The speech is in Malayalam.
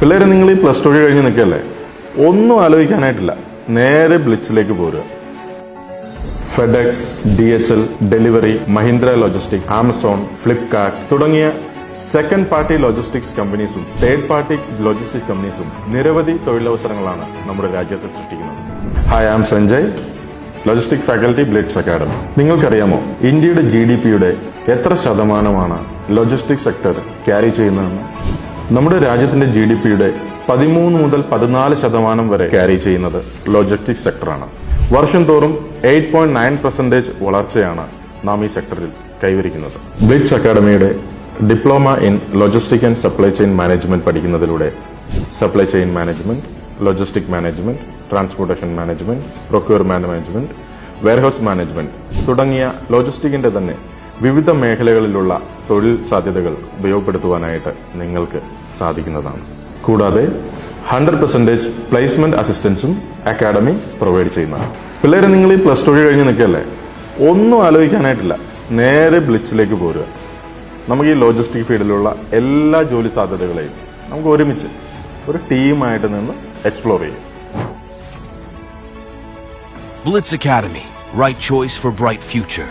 പിള്ളേരെ നിങ്ങൾ ഈ പ്ലസ് ടു കഴിഞ്ഞ് നിൽക്കല്ലേ, ഒന്നും ആലോചിക്കാനായിട്ടില്ല, നേരെ ബ്ലിറ്റ്സിലേക്ക് പോരുക. FedEx, DHL, delivery, Mahindra logistic, Amazon, Flipkart തുടങ്ങിയ സെക്കൻഡ് പാർട്ടി ലോജിസ്റ്റിക്സ് കമ്പനീസും തേർഡ് പാർട്ടി ലോജിസ്റ്റിക്സ് കമ്പനീസും നിരവധി തൊഴിലവസരങ്ങളാണ് നമ്മുടെ രാജ്യത്ത് സൃഷ്ടിക്കുന്നത്. Hi, I'm Sanjay, logistic faculty, Blitz academy. നിങ്ങൾക്കറിയാമോ ഇന്ത്യയുടെ GDPയുടെ എത്ര ശതമാനമാണ് ലോജിസ്റ്റിക് സെക്ടർ ക്യാരി ചെയ്യുന്നതെന്ന്? നമ്മുടെ രാജ്യത്തിന്റെ GDPയുടെ 13 മുതൽ 14% വരെ ക്യാരി ചെയ്യുന്നത് ലോജിസ്റ്റിക് സെക്ടറാണ്. വർഷം തോറും 8.9% വളർച്ചയാണ് നാം ഈ സെക്ടറിൽ കൈവരിക്കുന്നത്. ബ്ലിറ്റ്സ് അക്കാഡമിയുടെ diploma in logistic and supply chain management പഠിക്കുന്നതിലൂടെ supply chain management, logistic management, transportation management, procurement management, warehouse management തുടങ്ങിയ ലോജിസ്റ്റിക്കിന്റെ തന്നെ വിവിധ മേഖലകളിലുള്ള തൊഴിൽ സാധ്യതകൾ ഉപയോഗപ്പെടുത്തുവാനായിട്ട് നിങ്ങൾക്ക് സാധിക്കുന്നതാണ്. കൂടാതെ 100% പ്ലേസ്മെന്റ് അസിസ്റ്റൻസും അക്കാഡമി പ്രൊവൈഡ് ചെയ്യുന്നതാണ്. പിള്ളേരെ നിങ്ങൾ ഈ പ്ലസ് ടു കഴിഞ്ഞ് നിൽക്കല്ലേ, ഒന്നും ആലോചിക്കാനായിട്ടില്ല, നേരെ ബ്ലിറ്റ്സിലേക്ക് പോരുക. നമുക്ക് ഈ ലോജിസ്റ്റിക് ഫീൽഡിലുള്ള എല്ലാ ജോലി സാധ്യതകളെയും നമുക്ക് ഒരുമിച്ച് ഒരു ടീമായിട്ട് നിന്ന് എക്സ്പ്ലോർ ചെയ്യും. Blitz Academy, right choice for bright future.